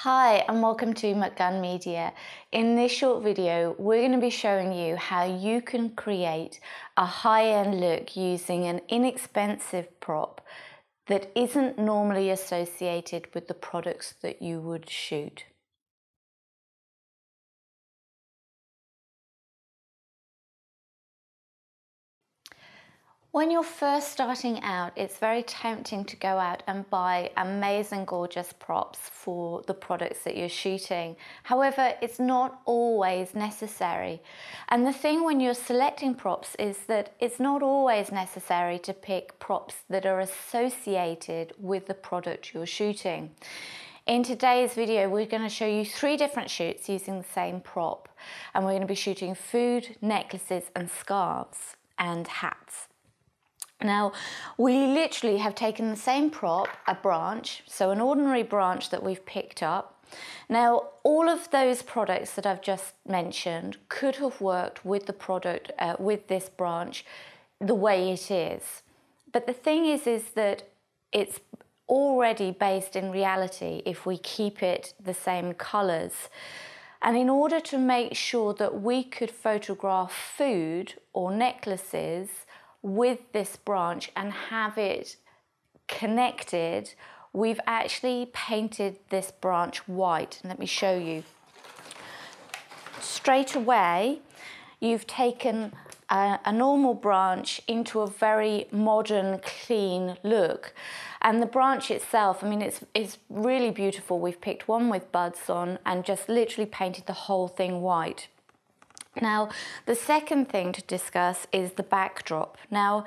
Hi and welcome to McGunn Media. In this short video, we're going to be showing you how you can create a high-end look using an inexpensive prop that isn't normally associated with the products that you would shoot. When you're first starting out, it's very tempting to go out and buy amazing, gorgeous props for the products that you're shooting. However, it's not always necessary. And the thing when you're selecting props is that it's not always necessary to pick props that are associated with the product you're shooting. In today's video, we're going to show you 3 different shoots using the same prop. And we're going to be shooting food, necklaces, and scarves, and hats. Now, we literally have taken the same prop, a branch, so an ordinary branch that we've picked up. Now, all of those products that I've just mentioned could have worked with the product, with this branch, the way it is. But the thing is that it's already based in reality if we keep it the same colours. And in order to make sure that we could photograph food or necklaces with this branch and have it connected, we've actually painted this branch white. And let me show you. Straight away, you've taken a normal branch into a very modern, clean look. And the branch itself, I mean, it's really beautiful. We've picked one with buds on and just literally painted the whole thing white. Now, the second thing to discuss is the backdrop. Now,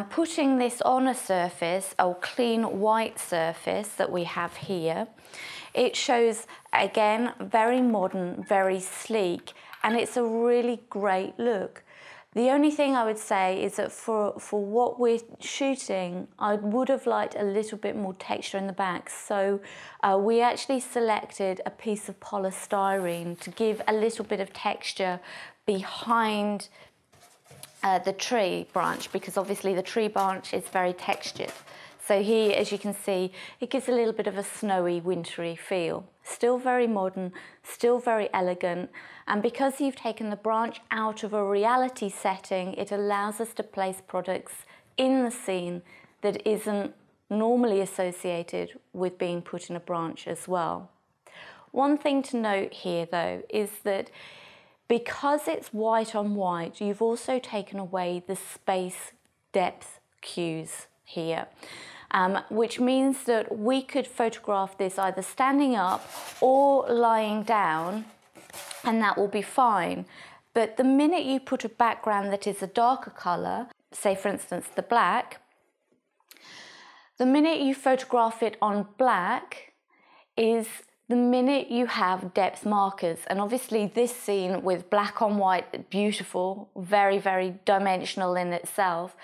putting this on a surface, a clean white surface that we have here, it shows, again, very modern, very sleek, and it's a really great look. The only thing I would say is that for what we're shooting, I would have liked a little bit more texture in the back. So we actually selected a piece of polystyrene to give a little bit of texture behind the tree branch, because obviously the tree branch is very textured. So here, as you can see, it gives a little bit of a snowy, wintry feel. Still very modern, still very elegant. And because you've taken the branch out of a reality setting, it allows us to place products in the scene that isn't normally associated with being put in a branch as well. One thing to note here, though, is that because it's white on white, you've also taken away the space depth cues here. Which means that we could photograph this either standing up or lying down, and that will be fine. But the minute you put a background that is a darker colour, say for instance the black, the minute you photograph it on black is the minute you have depth markers. And obviously this scene with black on white, beautiful, very, very dimensional in itself.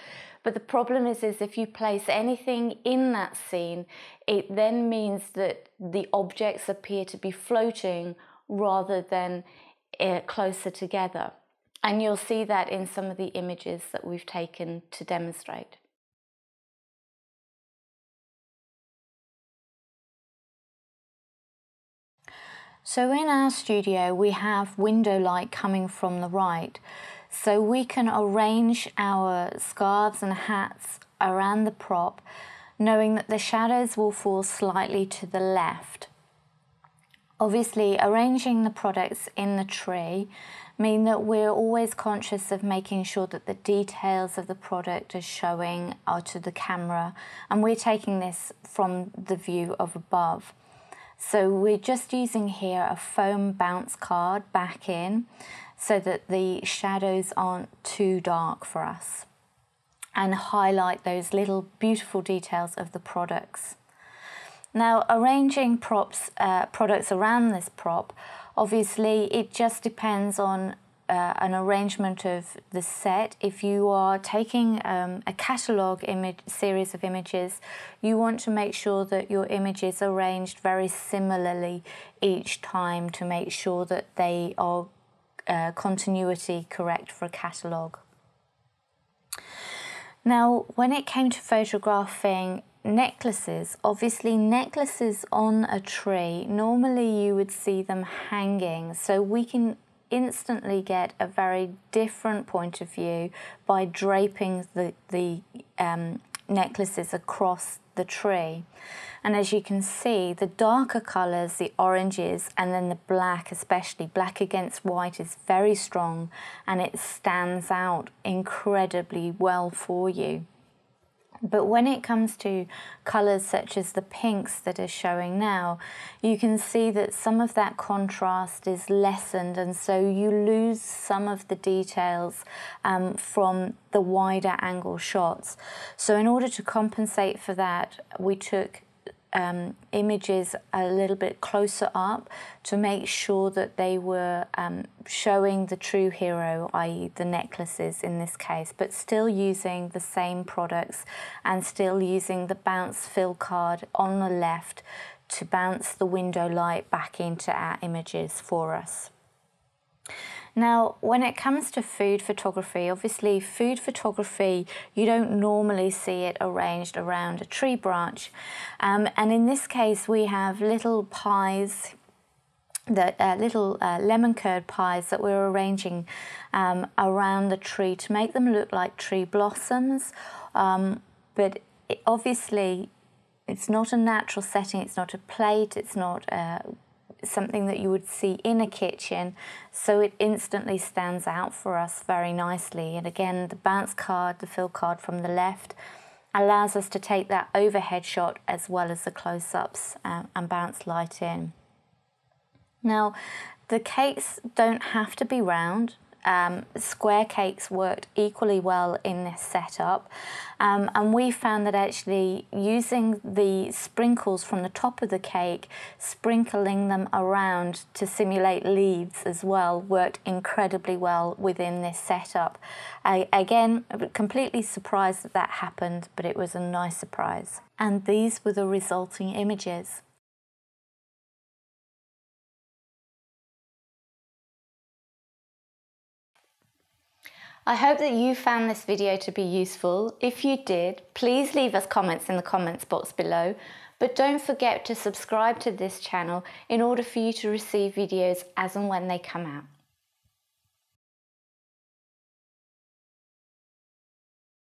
But the problem is if you place anything in that scene, it then means that the objects appear to be floating rather than closer together. And you'll see that in some of the images that we've taken to demonstrate. So in our studio, we have window light coming from the right. So we can arrange our scarves and hats around the prop, knowing that the shadows will fall slightly to the left. Obviously, arranging the products in the tree mean that we're always conscious of making sure that the details of the product are showing to the camera, and we're taking this from the view of above. So we're just using here a foam bounce card back in, so that the shadows aren't too dark for us, and highlight those little beautiful details of the products. Now, arranging products around this prop, obviously it just depends on an arrangement of the set. If you are taking a catalogue series of images, you want to make sure that your image is arranged very similarly each time to make sure that they are continuity correct for a catalogue. Now, when it came to photographing necklaces, obviously necklaces on a tree, normally you would see them hanging, so we can instantly get a very different point of view by draping the necklaces across the tree. And as you can see, the darker colours, the oranges, and then the black, especially black against white, is very strong and it stands out incredibly well for you. But when it comes to colours such as the pinks that are showing now, you can see that some of that contrast is lessened, and so you lose some of the details from the wider angle shots. So in order to compensate for that, we took images a little bit closer up to make sure that they were showing the true hero, i.e. the necklaces in this case, but still using the same products and still using the bounce fill card on the left to bounce the window light back into our images for us. Now, when it comes to food photography, obviously food photography, you don't normally see it arranged around a tree branch. And in this case, we have little pies, little lemon curd pies that we're arranging around the tree to make them look like tree blossoms. But obviously, it's not a natural setting, it's not a plate, it's not something that you would see in a kitchen, so it instantly stands out for us very nicely. And again, the bounce card, the fill card from the left, allows us to take that overhead shot as well as the close-ups and bounce light in. Now, the cakes don't have to be round. Square cakes worked equally well in this setup, and we found that actually using the sprinkles from the top of the cake, sprinkling them around to simulate leaves as well, worked incredibly well within this setup. Again, completely surprised that that happened, but it was a nice surprise. And these were the resulting images. I hope that you found this video to be useful. If you did, please leave us comments in the comments box below, but don't forget to subscribe to this channel in order for you to receive videos as and when they come out.